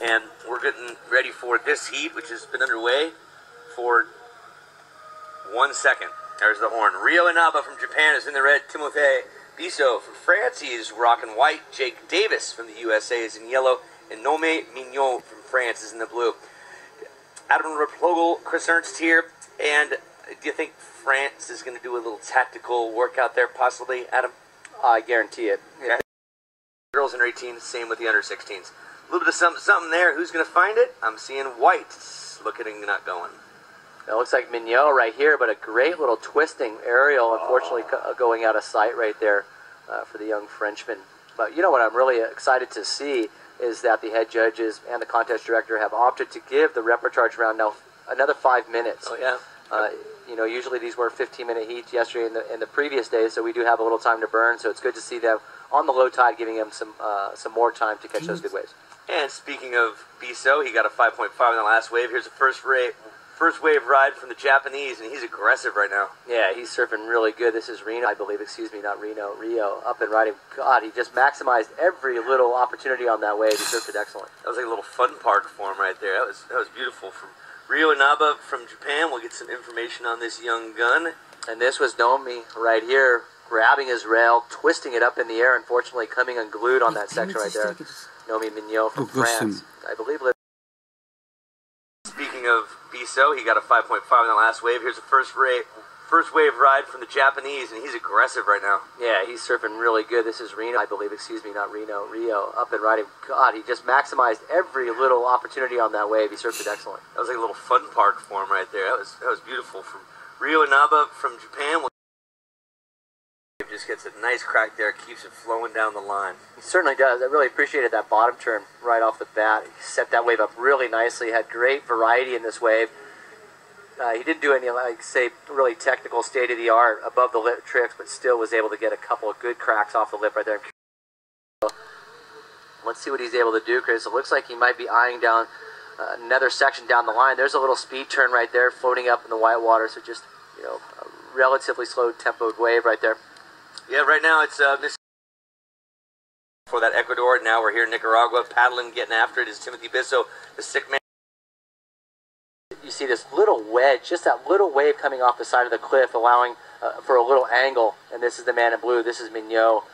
And we're getting ready for this heat, which has been underway for 1 second. There's the horn. Ryo Inaba from Japan is in the red. Timothée Bissot from France, he is rocking white. Jake Davis from the USA is in yellow. And Nome Mignon from France is in the blue. Adam Rapogel, Chris Ernst here. And do you think France is going to do a little tactical workout there, possibly, Adam? I guarantee it. Yeah. Girls under 18, same with the under 16s. A little bit of something there. Who's going to find it? I'm seeing white. Looking and not going. It looks like Mignot right here, but a great little twisting aerial, unfortunately going out of sight right there for the young Frenchman. But you know what I'm really excited to see is that the head judges and the contest director have opted to give the repertoire round now another 5 minutes. Oh, yeah. You know, usually these were 15-minute heats yesterday in the previous days, so we do have a little time to burn. So it's good to see them on the low tide, giving them some more time to catch those good waves. And speaking of Bissot, he got a 5.5 in the last wave. Here's the first wave ride from the Japanese, and he's aggressive right now. Yeah, he's surfing really good. This is Reno, I believe. Excuse me, not Reno. Rio, up and riding. God, he just maximized every little opportunity on that wave. He surfed it excellent. That was like a little fun park for him right there. That was beautiful. From Ryo Inaba from Japan, we'll get some information on this young gun. And this was Nomi right here, grabbing his rail, twisting it up in the air, unfortunately coming unglued on that section right there. Nomi Mignot from France, I believe. Speaking of Bissot, he got a 5.5 in the last wave. Here's the first wave ride from the Japanese, and he's aggressive right now. Yeah, he's surfing really good. This is Reno, I believe. Excuse me, not Reno. Rio, up and riding. God, he just maximized every little opportunity on that wave. He surfed it excellent. That was like a little fun park for him right there. That was beautiful. From Ryo Inaba from Japan. Just gets a nice crack there, keeps it flowing down the line. He certainly does. I really appreciated that bottom turn right off the bat. He set that wave up really nicely, had great variety in this wave. He didn't do any, like, say, really technical state-of-the-art above the lip tricks, but still was able to get a couple of good cracks off the lip right there. Let's see what he's able to do, Chris. It looks like he might be eyeing down another section down the line. There's a little speed turn right there, floating up in the white water, so just, you know, a relatively slow tempoed wave right there. Yeah, right now it's for that Ecuador. Now we're here in Nicaragua, paddling, getting after it is Timothée Bissot, the sick man. You see this little wedge, just that little wave coming off the side of the cliff, allowing for a little angle. And this is the man in blue. This is Mignot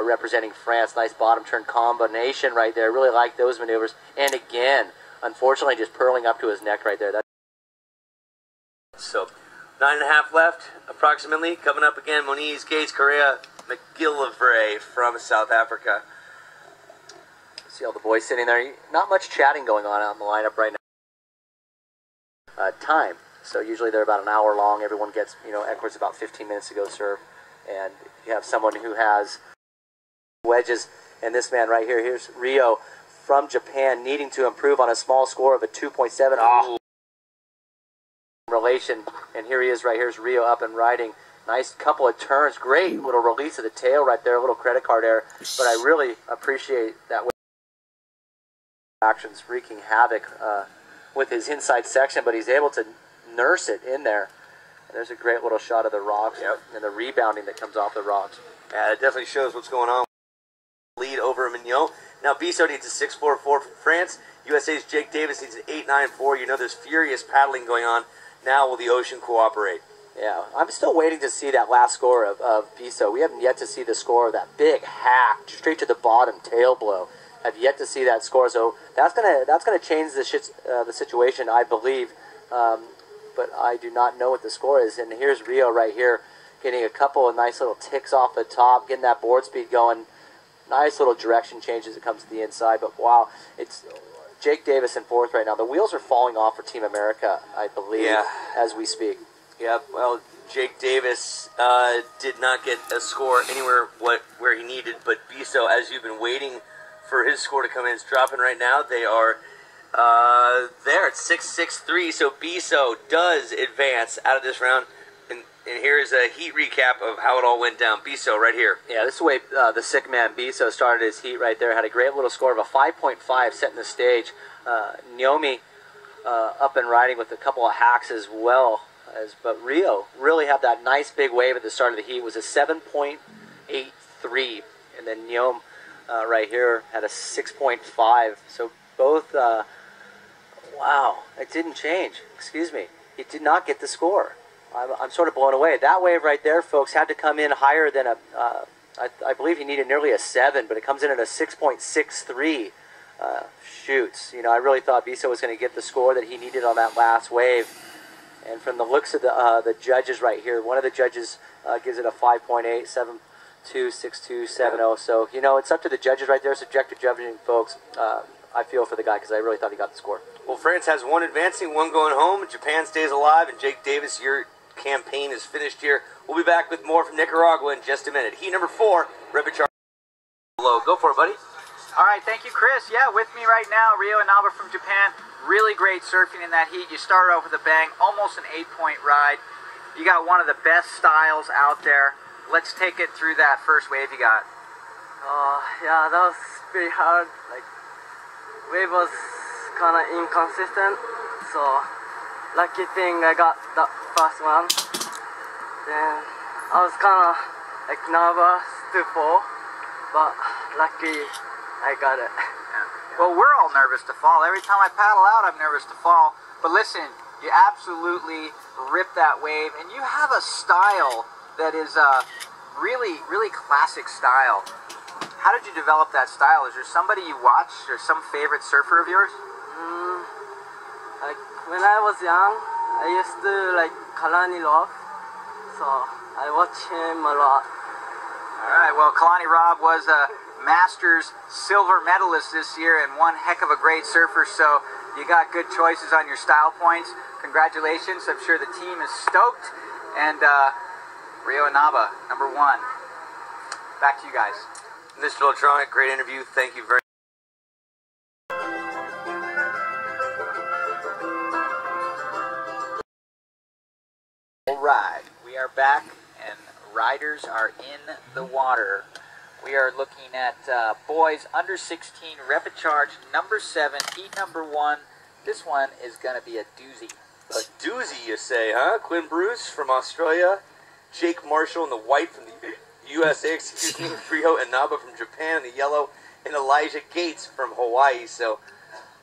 representing France. Nice bottom turn combination right there. Really like those maneuvers. And again, unfortunately, just purling up to his neck right there. So 9.5 left, approximately. Coming up again, Moniz, Gates, Correa, McGillivray from South Africa. See all the boys sitting there. Not much chatting going on out in the lineup right now. Time. So usually they're about an hour long. Everyone gets, you know, Ecuador's about 15 minutes to go surf. And you have someone who has wedges. And this man right here, here's Rio from Japan, needing to improve on a small score of a 2.7. Oh. Relation, and here he is right here's Rio up and riding. Nice couple of turns, great little release of the tail right there, a little credit card error, but I really appreciate that actions wreaking havoc with his inside section, but he's able to nurse it in there. And there's a great little shot of the rocks. Yep. And the rebounding that comes off the rocks. Yeah, it definitely shows what's going on. Lead over Mignot. Now Bissot needs a 6.44 from France. USA's Jake Davis needs an 8.94. You know there's furious paddling going on. Now will the ocean cooperate? Yeah, I'm still waiting to see that last score of Bissot. We haven't yet to see the score of that big hack, straight to the bottom, tail blow. Have yet to see that score, so that's gonna change the situation, I believe. But I do not know what the score is. And here's Rio right here, getting a couple of nice little ticks off the top, getting that board speed going. Nice little direction change as it comes to the inside. But wow, it's Jake Davis in fourth right now. The wheels are falling off for Team America, I believe, as we speak. Yeah, well, Jake Davis did not get a score anywhere where he needed, but Bissot, as you've been waiting for his score to come in, is dropping right now. They are there at 6.63, so Bissot does advance out of this round. And here's a heat recap of how it all went down. Bissot right here. Yeah, this is the way the sick man Bissot started his heat right there. Had a great little score of a 5.5 setting the stage. Naomi up and riding with a couple of hacks as well. But Rio really had that nice big wave at the start of the heat. It was a 7.83. And then Naomi right here had a 6.5. So Both, wow, it didn't change. Excuse me. He did not get the score. I'm sort of blown away. That wave right there, folks, had to come in higher than a, I believe he needed nearly a 7, but it comes in at a 6.63. Shoots. You know, I really thought Biso was going to get the score that he needed on that last wave. And from the looks of the judges right here, one of the judges gives it a 5.8, 7.2, 6.2, 7.0. So, you know, it's up to the judges right there, subjective judging, folks. I feel for the guy because I really thought he got the score. Well, France has one advancing, one going home. Japan stays alive, and Jake Davis, your campaign is finished here. We'll be back with more from Nicaragua in just a minute. Heat number 4, Rp7. Hello, go for it, buddy. All right, thank you, Chris. Yeah, with me right now, Ryo Inaba from Japan. Really great surfing in that heat. You started off with a bang, almost an 8-point ride. You got one of the best styles out there. Let's take it through that first wave you got. Yeah, that was pretty hard. Like, wave was kind of inconsistent, so lucky thing I got that first one. Then I was kind of like nervous to fall, but lucky I got it. Yeah. Well, we're all nervous to fall. Every time I paddle out, I'm nervous to fall. But listen, you absolutely rip that wave, and you have a style that is really, really classic style. How did you develop that style? Is there somebody you watch or some favorite surfer of yours? Like when I was young, I used to like Kalani Rob, so I watch him a lot. All right, well, Kalani Rob was a Masters silver medalist this year and one heck of a great surfer, so you got good choices on your style points. Congratulations. I'm sure the team is stoked. And Ryo Inaba, number 1. Back to you guys. Mr. Electronic, great interview. Thank you very much. All right, we are back and riders are in the water. We are looking at boys under 16, Rp7, number 7, heat number 1. This one is going to be a doozy. A doozy, you say, huh? Quinn Bruce from Australia, Jake Marshall in the white from the USA, excuse me, Ryo Inaba from Japan in the yellow, and Elijah Gates from Hawaii. So,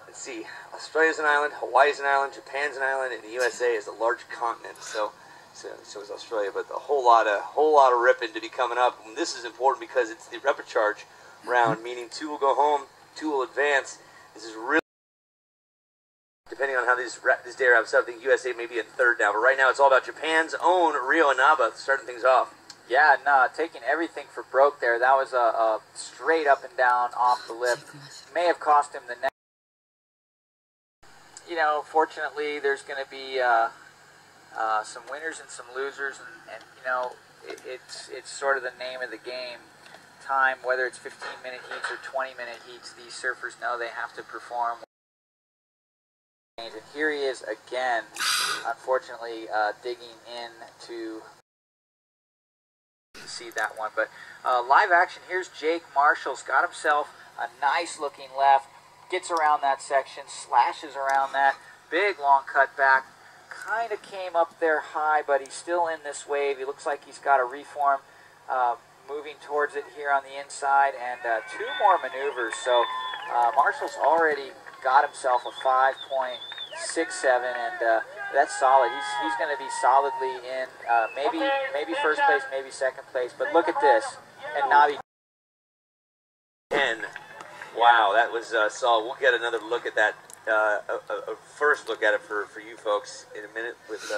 let's see, Australia's an island, Hawaii's an island, Japan's an island, and the USA is a large continent. So is Australia, but a whole lot of ripping to be coming up. And this is important because it's the Rp7 round, meaning 2 will go home, 2 will advance. This is really, depending on how this day wraps up, I think USA may be in 3rd now. But right now, it's all about Japan's own Ryo Inaba starting things off. Yeah, no, taking everything for broke there. That was a straight up and down off the lip. May have cost him the next. You know, fortunately, there's going to be some winners and some losers, and you know, it's sort of the name of the game. Time, whether it's 15-minute heats or 20-minute heats, these surfers know they have to perform. And here he is again, unfortunately, digging in to see that one. But live action, here's Jake Marshall's got himself a nice looking left, gets around that section, slashes around that, big long cut back, kind of came up there high, but he's still in this wave. He looks like he's got a reform moving towards it here on the inside, and 2 more maneuvers. So Marshall's already got himself a 5.67, and that's solid. He's going to be solidly in maybe first place, maybe second place. But look at this, and Nabi. 10. Wow, that was solid. We'll get another look at that, a first look at it for you folks in a minute with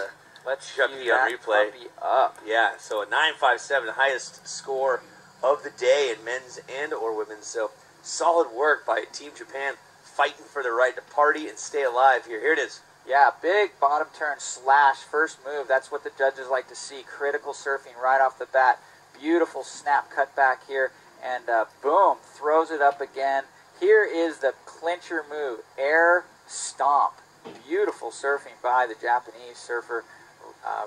Let's Chucky on replay. Up. Yeah, so a 9.57, the highest score of the day in men's and or women's. So solid work by Team Japan, fighting for the right to party and stay alive here. Here it is. Yeah, big bottom turn slash, first move. That's what the judges like to see. Critical surfing right off the bat. Beautiful snap cut back here, and boom, throws it up again. Here is the clincher move, air stomp. Beautiful surfing by the Japanese surfer,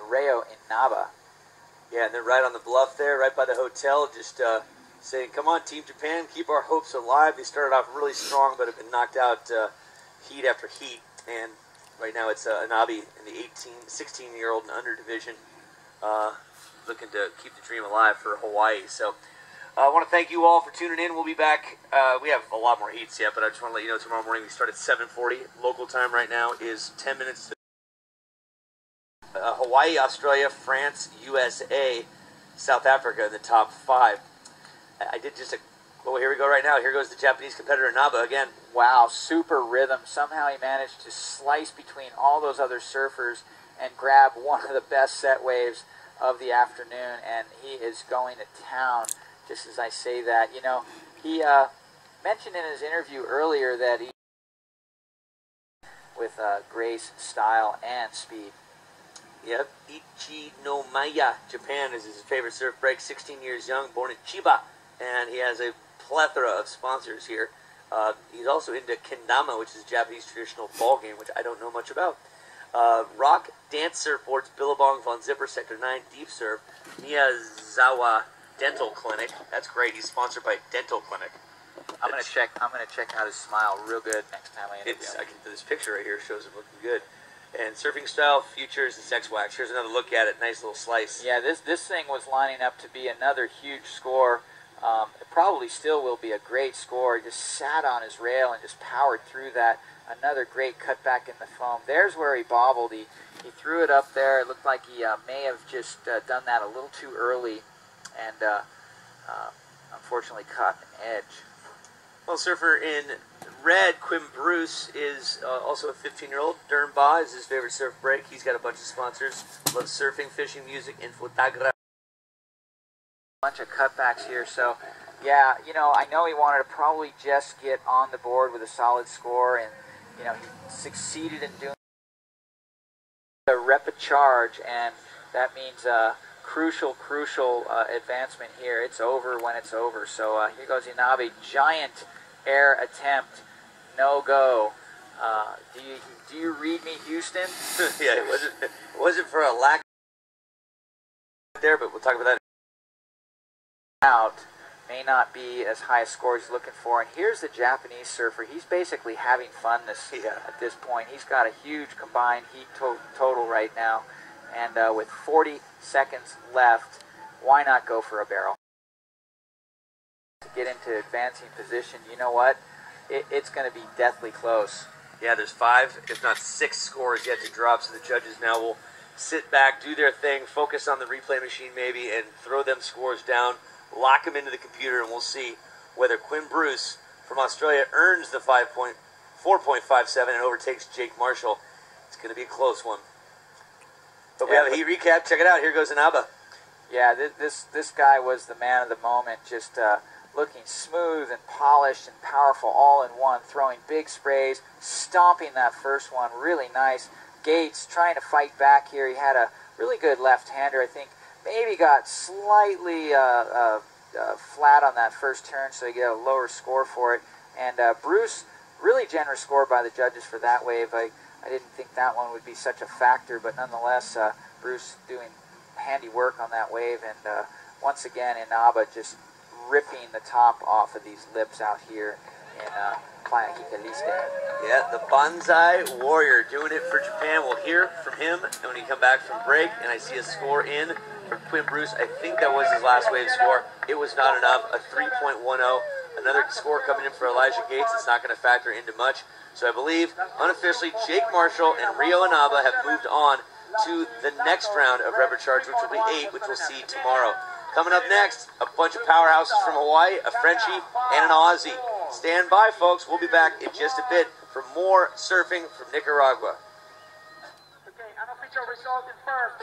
Ryo Inaba. Yeah, and then right on the bluff there, right by the hotel, just saying, come on, Team Japan, keep our hopes alive. They started off really strong, but have been knocked out heat after heat. And right now it's Inabi in the 16-year-old and under division, looking to keep the dream alive for Hawaii. So I want to thank you all for tuning in. We'll be back. We have a lot more heats yet, but I just want to let you know tomorrow morning we start at 7:40. Local time right now is 10 minutes to Hawaii, Australia, France, USA, South Africa in the top 5. I did just a... Well, here we go right now. Here goes the Japanese competitor, Inaba, again. Wow, super rhythm. Somehow he managed to slice between all those other surfers and grab one of the best set waves of the afternoon, and he is going to town. Just as I say that, you know, he mentioned in his interview earlier that he with grace, style, and speed. Yep, Ichinomiya, Japan is his favorite surf break. 16 years young, born in Chiba, and he has a plethora of sponsors here. He's also into kendama, which is a Japanese traditional ball game, which I don't know much about. Rock Dance Surfboards, Billabong, Von Zipper, Sector 9, Deep Surf, Miyazawa Dental Clinic. That's great. He's sponsored by Dental Clinic. I'm gonna check out his smile real good next time I interview him. This picture right here shows him looking good. And Surfing Style, Futures, and Sex Wax. Here's another look at it. Nice little slice. Yeah, this thing was lining up to be another huge score. It probably still will be a great score. He just sat on his rail and just powered through that. Another great cutback in the foam. There's where he bobbled. He threw it up there. It looked like he may have just done that a little too early and unfortunately caught an edge. Well, surfer in red, Quim Bruce, is also a 15-year-old. Dern Ba is his favorite surf break. He's got a bunch of sponsors. Loves surfing, fishing, music, and photography. Bunch of cutbacks here, so yeah, you know, I know he wanted to probably just get on the board with a solid score, and you know, he succeeded in doing a repecharge, and that means crucial advancement here. It's over when it's over. So here goes Inabe, giant air attempt, no go. Do you read me, Houston? Yeah, it wasn't for a lack there, but we'll talk about that. Out may not be as high a score he's looking for, and here's the Japanese surfer. He's basically having fun at this point. He's got a huge combined heat total right now, and with 40 seconds left, why not go for a barrel? To get into advancing position, you know what? It's going to be deathly close. Yeah, there's 5, if not 6 scores yet to drop, so the judges now will sit back, do their thing, focus on the replay machine maybe, and throw them scores down. Lock them into the computer, and we'll see whether Quinn Bruce from Australia earns the 4.57 and overtakes Jake Marshall. It's going to be a close one. But we have a heat recap. Check it out. Here goes Inaba. Yeah, this guy was the man of the moment, just looking smooth and polished and powerful all in one, throwing big sprays, stomping that first one. Really nice. Gates trying to fight back here. He had a really good left-hander, I think. Maybe got slightly flat on that first turn, so he got a lower score for it. And Bruce, really generous score by the judges for that wave. I didn't think that one would be such a factor, but nonetheless, Bruce doing handy work on that wave. And once again, Inaba just ripping the top off of these lips out here in Playa Hicaliste. Yeah, the Banzai Warrior doing it for Japan. We'll hear from him when he come back from break, and I see a score in for Quinn Bruce. I think that was his last wave score. It was not enough, a 3.10. Another score coming in for Elijah Gates. It's not going to factor into much. So I believe, unofficially, Jake Marshall and Rio Inaba have moved on to the next round of repecharge, which will be 8, which we'll see tomorrow. Coming up next, a bunch of powerhouses from Hawaii, a Frenchie, and an Aussie. Stand by, folks. We'll be back in just a bit for more surfing from Nicaragua. Okay, unofficial result in first.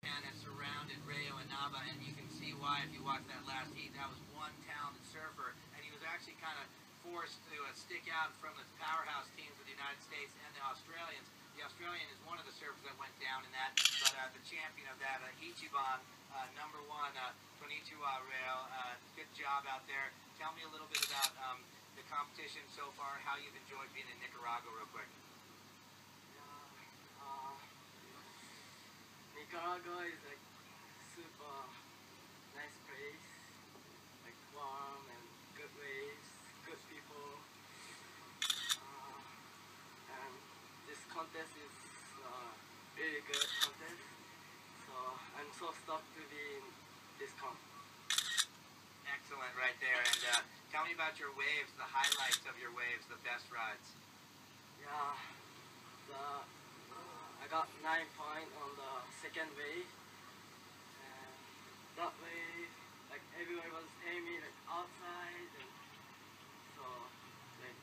And it surrounded Rio Inaba, and you can see why if you watch that last heat. That was one talented surfer, and he was actually kind of forced to stick out from the powerhouse teams of the United States and the Australians. The Australian is one of the surfers that went down in that, but the champion of that, Ichiban, #1, Konnichiwa Rail. Good job out there. Tell me a little bit about the competition so far, how you've enjoyed being in Nicaragua real quick. Nicaragua is like super nice place, like warm and good waves, good people, and this contest is really good contest. So I'm so stoked to be in this contest. Excellent right there. And tell me about your waves, the highlights of your waves, the best rides. Yeah, I got 9 points on the second wave. And that wave, like everyone was telling me like outside, and so like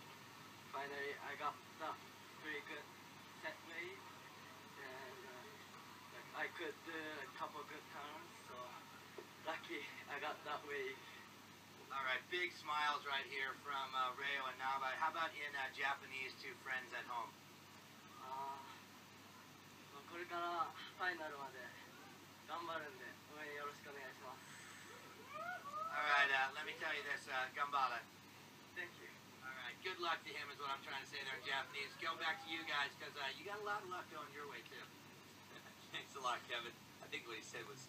finally I got that pretty good set wave, and like I could do a couple good turns. So lucky I got that wave. All right, big smiles right here from Reo and Naba. How about in Japanese to friends at home? これからファイナルまで頑張るんで応援よろしくお願いします。All right, let me tell you this, Gambale. Thank you. All right, good luck to him is what I'm trying to say there in Japanese. Go back to you guys because you got a lot of luck going your way too. Thanks a lot, Kevin. I think what he said was